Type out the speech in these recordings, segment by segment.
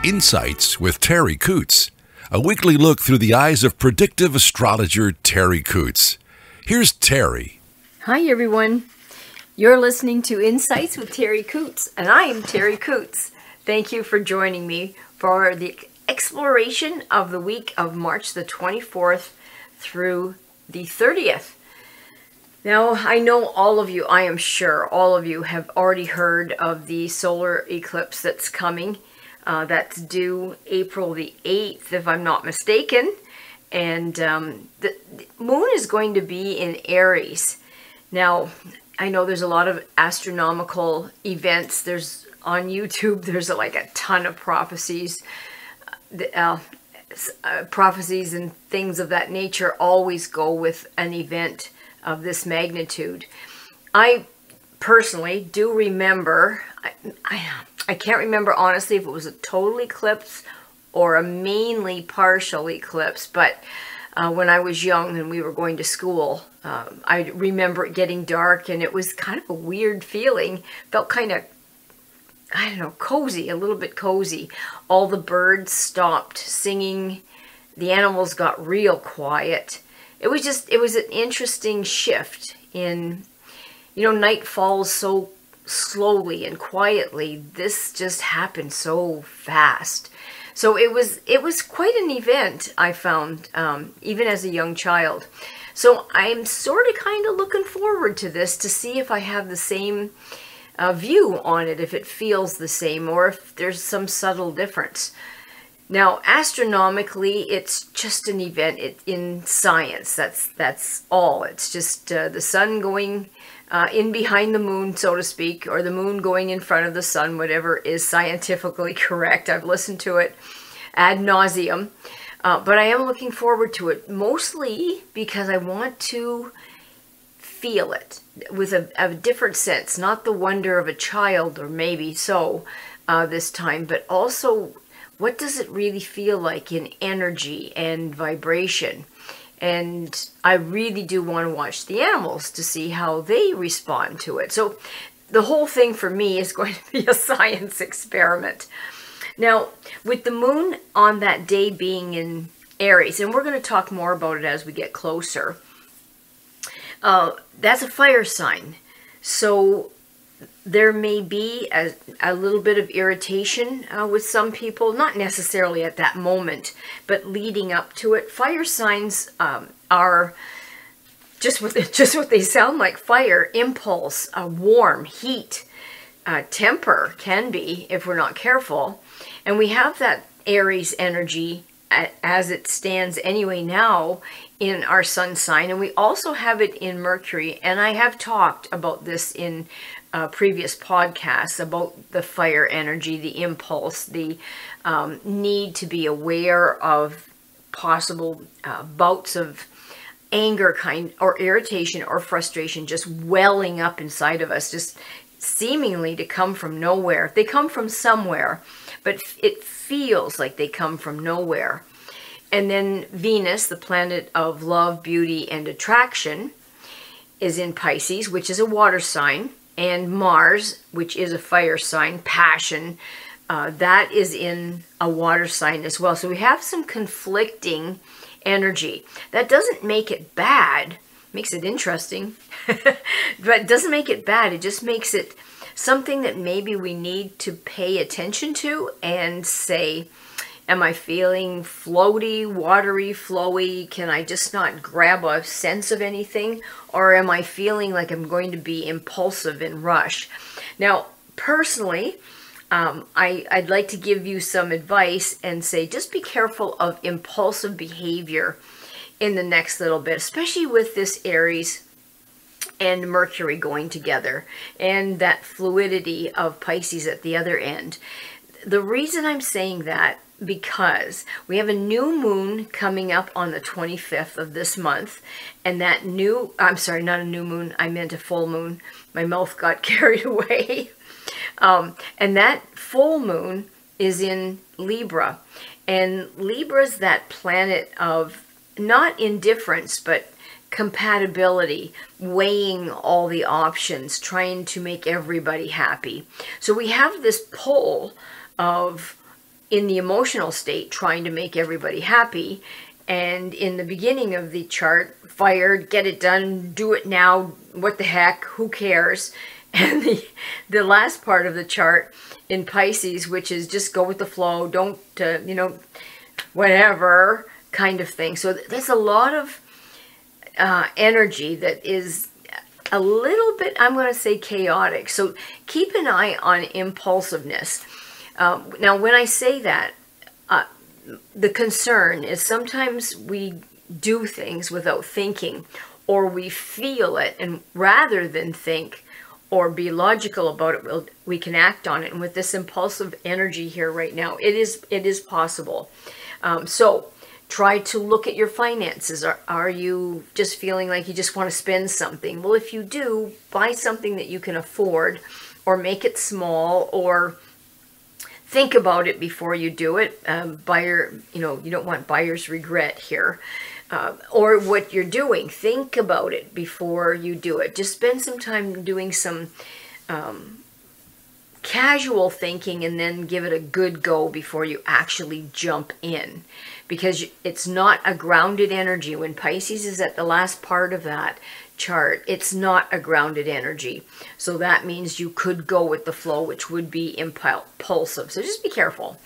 Insights with Terry Coots, a weekly look through the eyes of predictive astrologer Terry Coots. Here's Terry. Hi everyone. You're listening to Insights with Terry Coots, and I am Terry Coots. Thank you for joining me for the exploration of the week of March the 24th through the 30th. Now, I know I am sure all of you have already heard of the solar eclipse that's coming. That's due April the 8th, if I'm not mistaken. And the moon is going to be in Aries. Now, I know there's a lot of astronomical events. There's on YouTube, there's like a ton of prophecies. Prophecies and things of that nature always go with an event of this magnitude. I personally do remember, I can't remember honestly if it was a total eclipse or a mainly partial eclipse, but when I was young and we were going to school, I remember it getting dark and it was kind of a weird feeling. Felt kind of, I don't know, cozy, a little bit cozy. All the birds stopped singing. The animals got real quiet. It was an interesting shift in, night falls so slowly and quietly. This just happened so fast. So it was quite an event, I found, even as a young child. So I'm sort of kind of looking forward to this to see if I have the same view on it, if it feels the same, or if there's some subtle difference. Now, astronomically, it's just an event in science. That's all. It's just the sun going in behind the moon, so to speak, or the moon going in front of the sun, whatever is scientifically correct. I've listened to it ad nauseum, but I am looking forward to it, mostly because I want to feel it with a different sense, not the wonder of a child, or maybe so this time, but also what does it really feel like in energy and vibration. And I really do want to watch the animals to see how they respond to it. So the whole thing for me is going to be a science experiment. Now, with the moon on that day being in Aries, and we're going to talk more about it as we get closer, that's a fire sign. So there may be a little bit of irritation with some people, not necessarily at that moment, but leading up to it. Fire signs are just what they sound like: fire, impulse, warm, heat, temper can be if we're not careful. And we have that Aries energy as it stands anyway now in our sun sign, and we also have it in Mercury. And I have talked about this in previous podcasts about the fire energy, the impulse, the need to be aware of possible bouts of anger or irritation or frustration just welling up inside of us, just seemingly to come from nowhere. They come from somewhere, but it feels like they come from nowhere. And then Venus, the planet of love, beauty, and attraction, is in Pisces, which is a water sign. And Mars, which is a fire sign, passion, that is in a water sign as well. So we have some conflicting energy. That doesn't make it bad, makes it interesting, but it doesn't make it bad. It just makes it something that maybe we need to pay attention to and say, am I feeling floaty, watery, flowy? Can I just not grab a sense of anything? Or am I feeling like I'm going to be impulsive and rush? Now, personally, I'd like to give you some advice and say just be careful of impulsive behavior in the next little bit, especially with this Aries and Mercury going together and that fluidity of Pisces at the other end. The reason I'm saying that, because we have a new moon coming up on the 25th of this month, and that I'm sorry, not a new moon, I meant a full moon. My mouth got carried away. And that full moon is in Libra, and Libra is that planet of not indifference, but compatibility, weighing all the options, trying to make everybody happy. So we have this pull of in the emotional state trying to make everybody happy. And in the beginning of the chart, fired, get it done, do it now, what the heck, who cares? And the last part of the chart in Pisces, which is just go with the flow, don't, whatever kind of thing. So there's a lot of energy that is a little bit, I'm going to say, chaotic. So keep an eye on impulsiveness. Now, when I say that, the concern is sometimes we do things without thinking, or we feel it, and rather than think or be logical about it, we can act on it. And with this impulsive energy here right now, it is possible. So try to look at your finances. Are you just feeling like you just want to spend something? Well, if you do, buy something that you can afford, or make it small, or think about it before you do it. You don't want buyer's regret here. Or what you're doing, think about it before you do it. Just spend some time doing some casual thinking, and then give it a good go before you actually jump in. Because it's not a grounded energy. When Pisces is at the last part of that chart, it's not a grounded energy. So that means you could go with the flow, which would be impulsive. So just be careful.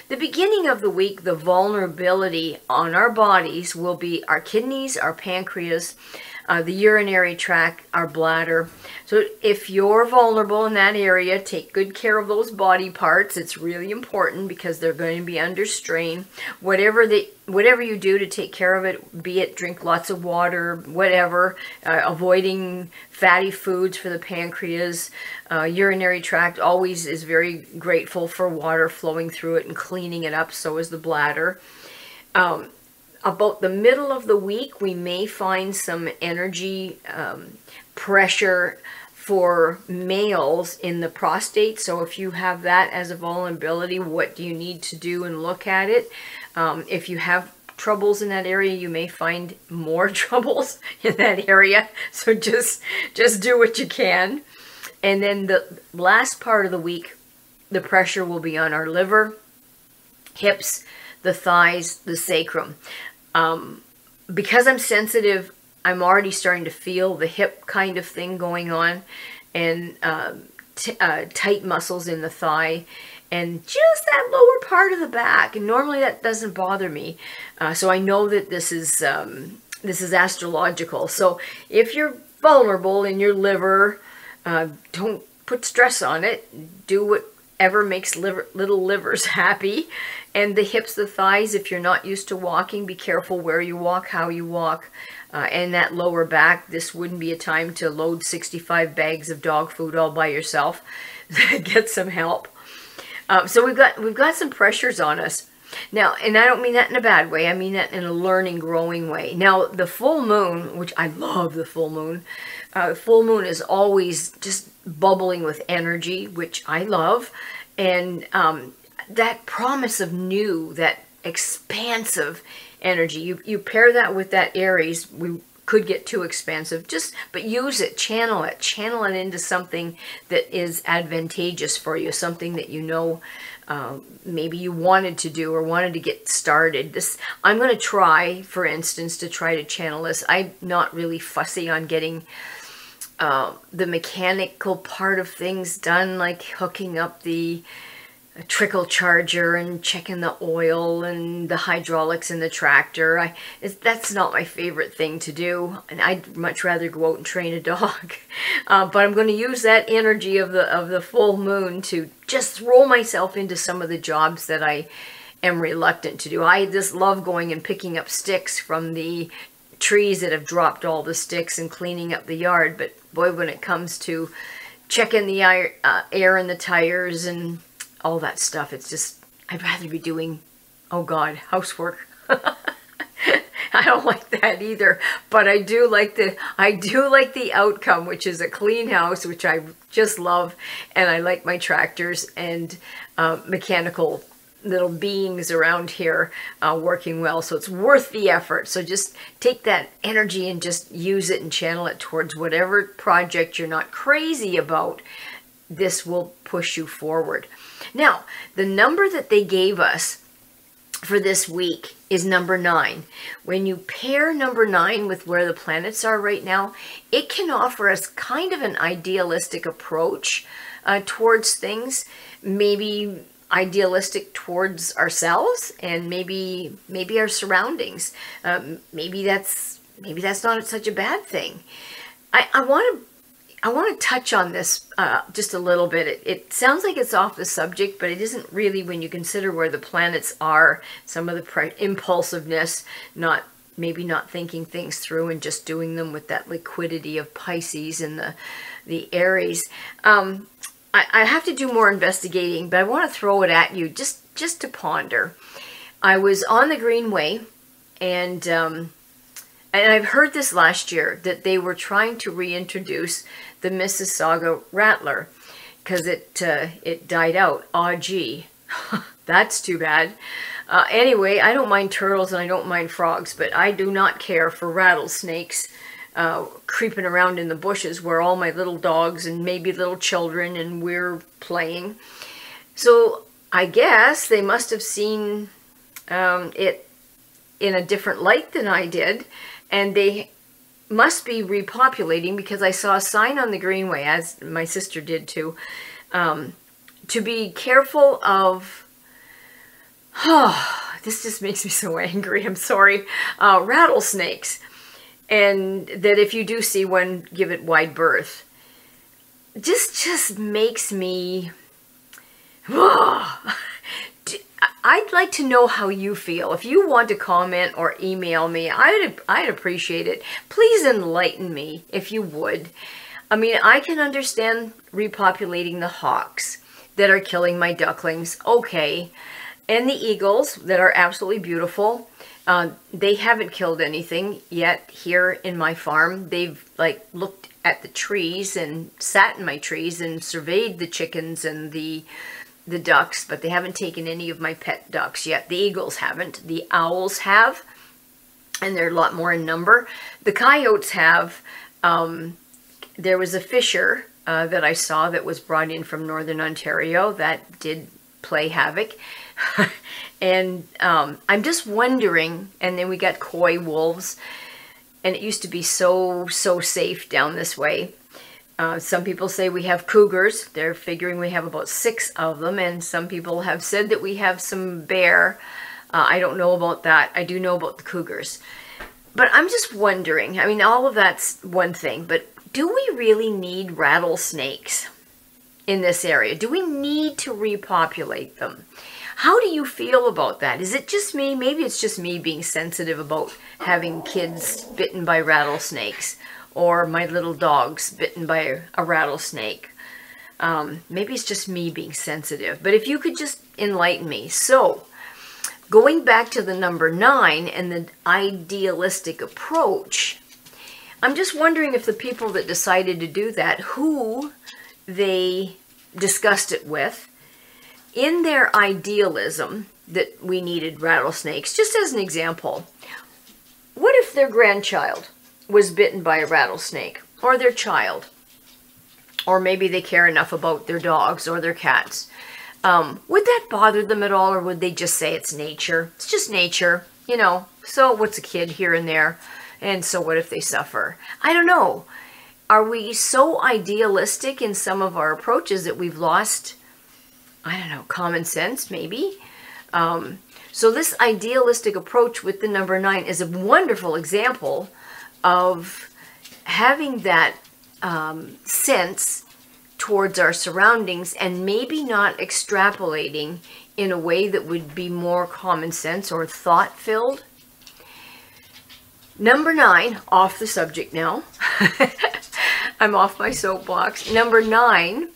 The beginning of the week, the vulnerability on our bodies will be our kidneys, our pancreas, the urinary tract, our bladder. So if you're vulnerable in that area, take good care of those body parts. It's really important because they're going to be under strain. Whatever you do to take care of it, be it drink lots of water, whatever, avoiding fatty foods for the pancreas, urinary tract always is very grateful for water flowing through it and cleaning it up. So is the bladder. About the middle of the week, we may find some energy pressure for males in the prostate. So if you have that as a vulnerability, what do you need to do, and look at it. If you have troubles in that area, you may find more troubles in that area. So just do what you can. And then the last part of the week, the pressure will be on our liver, hips, the thighs, the sacrum. Because I'm sensitive, I'm already starting to feel the hip kind of thing going on, and tight muscles in the thigh, and just that lower part of the back. And normally that doesn't bother me. So I know that this is astrological. So if you're vulnerable in your liver, don't put stress on it. Do whatever makes little livers happy. And the hips, the thighs, if you're not used to walking, be careful where you walk, how you walk. And that lower back, this wouldn't be a time to load 65 bags of dog food all by yourself. Get some help. So we've got some pressures on us. Now, and I don't mean that in a bad way. I mean that in a learning, growing way. Now, the full moon, which I love the full moon. Full moon is always just bubbling with energy, which I love. And that promise of new, that expansive energy, you pair that with that Aries, we could get too expansive, but use it, channel it into something that is advantageous for you, something that maybe you wanted to do or wanted to get started. I'm going to try, for instance, to channel this. I'm not really fussy on getting the mechanical part of things done, like hooking up the trickle charger and checking the oil and the hydraulics in the tractor. That's not my favorite thing to do, and I'd much rather go out and train a dog. But I'm going to use that energy of the full moon to just throw myself into some of the jobs that I am reluctant to do. I just love going and picking up sticks from the trees that have dropped all the sticks and cleaning up the yard. But boy, when it comes to checking the air in the tires and all that stuff, it's just, I'd rather be doing, oh God, housework. I don't like that either, but I do like the outcome, which is a clean house, which I just love, and I like my tractors and mechanical little beings around here working well, so it's worth the effort. So just take that energy and just use it and channel it towards whatever project you're not crazy about this will push you forward. Now, the number that they gave us for this week is number 9. When you pair number 9 with where the planets are right now, it can offer us kind of an idealistic approach towards things, maybe idealistic towards ourselves and maybe our surroundings. Maybe that's not such a bad thing. I want to touch on this just a little bit. It sounds like it's off the subject, but it isn't really when you consider where the planets are, some of the impulsiveness, maybe not thinking things through and just doing them with that liquidity of Pisces and the Aries. I have to do more investigating, but I want to throw it at you just to ponder. I was on the Greenway, and I've heard this last year, that they were trying to reintroduce the Mississauga rattler because it died out. Aw, gee. That's too bad. Anyway, I don't mind turtles and I don't mind frogs, but I do not care for rattlesnakes creeping around in the bushes where all my little dogs and maybe little children and we're playing. So I guess they must have seen it in a different light than I did, and they must be repopulating, because I saw a sign on the Greenway, as my sister did too, to be careful of, this just makes me so angry, I'm sorry, rattlesnakes. And that if you do see one, give it wide berth. Just makes me, I'd like to know how you feel. If you want to comment or email me, I'd appreciate it. Please enlighten me, if you would. I mean, I can understand repopulating the hawks that are killing my ducklings, okay. And the eagles that are absolutely beautiful. They haven't killed anything yet here in my farm. They've looked at the trees and sat in my trees and surveyed the chickens and the ducks, but they haven't taken any of my pet ducks yet. The eagles haven't. The owls have, and they're a lot more in number. The coyotes have. There was a fisher that I saw that was brought in from Northern Ontario that did play havoc. And I'm just wondering, and then we got coy wolves, and it used to be so safe down this way. Some people say we have cougars. They're figuring we have about 6 of them, and some people have said that we have some bear. I don't know about that. I do know about the cougars. But I'm just wondering, I mean, all of that's one thing, but do we really need rattlesnakes in this area? Do we need to repopulate them? How do you feel about that? Is it just me? Maybe it's just me being sensitive about having kids bitten by rattlesnakes, or my little dogs bitten by a rattlesnake. Maybe it's just me being sensitive. But if you could just enlighten me. So, going back to the number 9 and the idealistic approach, I'm just wondering if the people that decided to do that, who they discussed it with, in their idealism that we needed rattlesnakes. Just as an example, what if their grandchild was bitten by a rattlesnake, or their child, or maybe they care enough about their dogs or their cats? Would that bother them at all, or would they just say it's nature? It's just nature, you know, so what's a kid here and there, and so what if they suffer? I don't know. Are we so idealistic in some of our approaches that we've lost, I don't know, common sense maybe? So this idealistic approach with the number 9 is a wonderful example of having that sense towards our surroundings, and maybe not extrapolating in a way that would be more common sense or thought filled. Number 9, off the subject now. I'm off my soapbox. Number 9,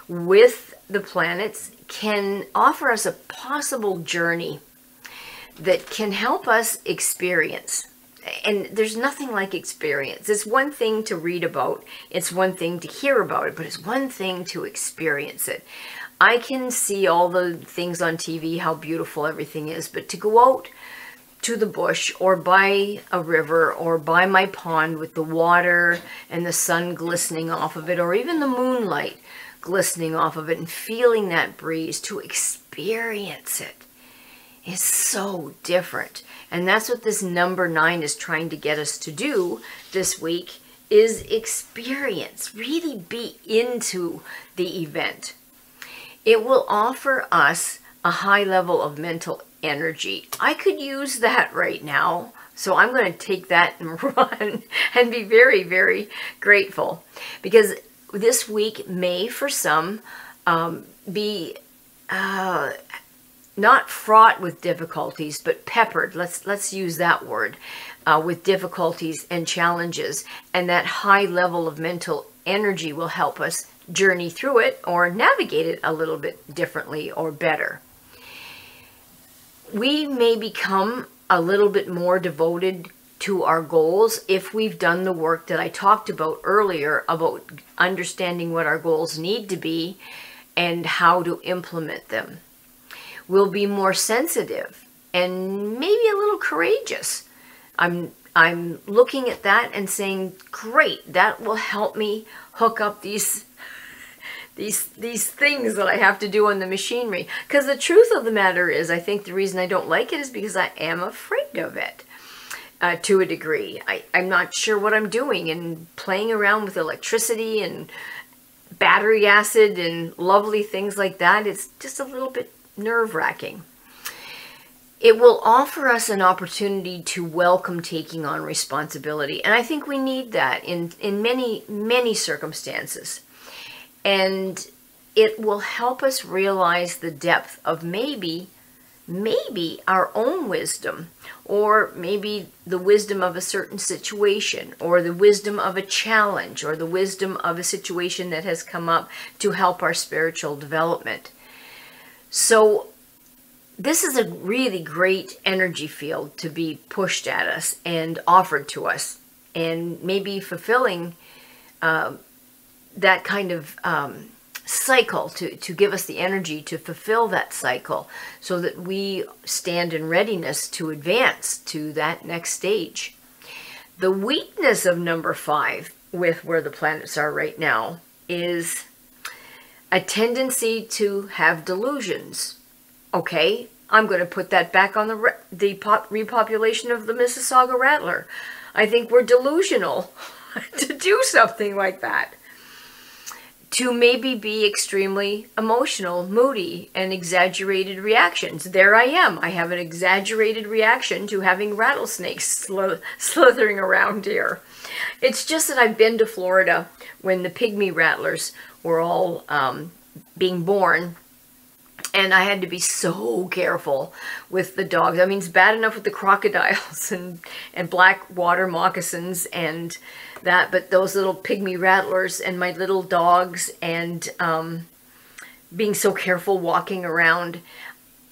with the planets, can offer us a possible journey that can help us experience. And there's nothing like experience. It's one thing to read about, it's one thing to hear about it, but it's one thing to experience it. I can see all the things on TV, how beautiful everything is, but to go out to the bush or by a river or by my pond with the water and the sun glistening off of it, or even the moonlight glistening off of it and feeling that breeze, to experience it, is so different. And that's what this number 9 is trying to get us to do this week, is experience, really be into the event. It will offer us a high level of mental energy. I could use that right now, so I'm going to take that and run and be very, very grateful, because this week may for some be not fraught with difficulties, but peppered, let's use that word, with difficulties and challenges, and that high level of mental energy will help us journey through it or navigate it a little bit differently or better. We may become a little bit more devoted to our goals if we've done the work that I talked about earlier about understanding what our goals need to be and how to implement them. We'll be more sensitive and maybe a little courageous. I'm looking at that and saying, great, that will help me hook up these things that I have to do on the machinery. Because the truth of the matter is, I think the reason I don't like it is because I am afraid of it to a degree. I'm not sure what I'm doing, and playing around with electricity and battery acid and lovely things like that, it's just a little bit nerve-wracking. It will offer us an opportunity to welcome taking on responsibility. And I think we need that in many, many circumstances. And it will help us realize the depth of maybe our own wisdom, or maybe the wisdom of a certain situation, or the wisdom of a challenge, or the wisdom of a situation that has come up to help our spiritual development. So this is a really great energy field to be pushed at us and offered to us, and maybe fulfilling that kind of cycle to give us the energy to fulfill that cycle, so that we stand in readiness to advance to that next stage. The weakness of number 5, with where the planets are right now, is a tendency to have delusions. Okay, I'm going to put that back on the repopulation of the Mississauga Rattler. I think we're delusional to do something like that. To maybe be extremely emotional, moody, and exaggerated reactions. There I am. I have an exaggerated reaction to having rattlesnakes slithering around here. It's just that I've been to Florida when the pygmy rattlers were all being born, and I had to be so careful with the dogs. I mean, it's bad enough with the crocodiles and black water moccasins and that, but those little pygmy rattlers and my little dogs, and being so careful walking around.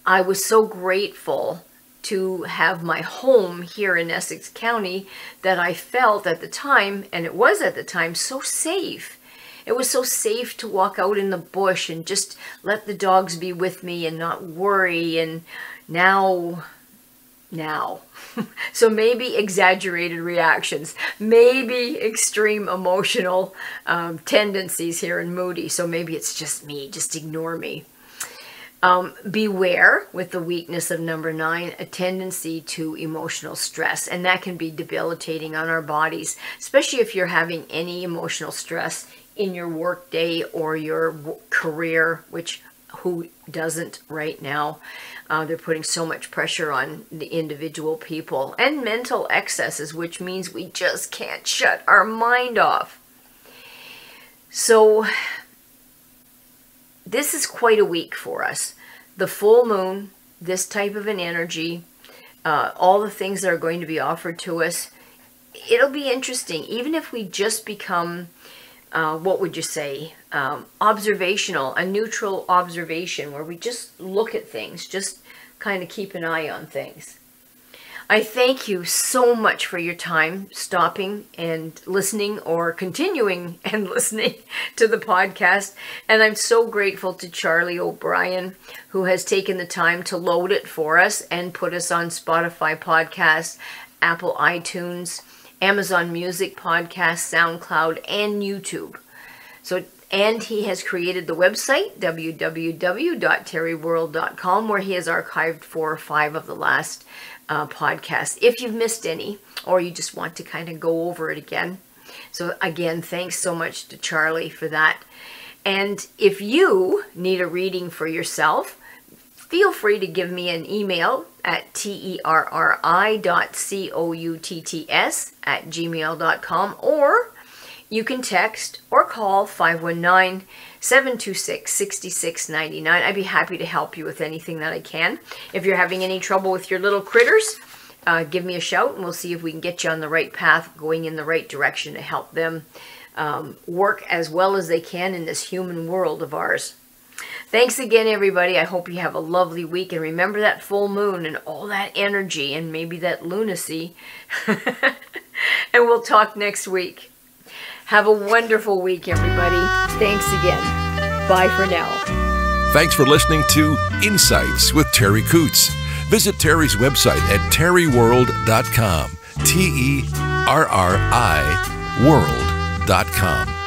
I was so grateful to have my home here in Essex County that I felt at the time, and it was at the time, so safe. It was so safe to walk out in the bush and just let the dogs be with me and not worry. And now. So maybe exaggerated reactions, maybe extreme emotional tendencies here and moody. So maybe it's just me, just ignore me. Beware with the weakness of number 9, a tendency to emotional stress, and that can be debilitating on our bodies, especially if you're having any emotional stress in your work day or your career, which who doesn't right now? They're putting so much pressure on the individual people, and mental excesses, which means we just can't shut our mind off. So this is quite a week for us. The full moon, this type of an energy, all the things that are going to be offered to us, it'll be interesting. Even if we just become, what would you say, observational, a neutral observation where we just look at things, just kind of keep an eye on things. I thank you so much for your time stopping and listening, or continuing and listening to the podcast. And I'm so grateful to Charlie O'Brien, who has taken the time to load it for us and put us on Spotify podcasts, Apple iTunes, Amazon Music Podcasts, SoundCloud, and YouTube. So And he has created the website, www.terryworld.com, where he has archived 4 or 5 of the last podcasts, if you've missed any, or you just want to kind of go over it again. So again, thanks so much to Charlie for that. And if you need a reading for yourself, feel free to give me an email at terri.coutts@gmail.com, or you can text or call 519-726-6699. I'd be happy to help you with anything that I can. If you're having any trouble with your little critters, give me a shout and we'll see if we can get you on the right path, going in the right direction to help them work as well as they can in this human world of ours. Thanks again, everybody. I hope you have a lovely week. And remember that full moon and all that energy and maybe that lunacy. And we'll talk next week. Have a wonderful week, everybody. Thanks again. Bye for now. Thanks for listening to Insights with Terry Coots. Visit Terry's website at terryworld.com. TERRI world.com.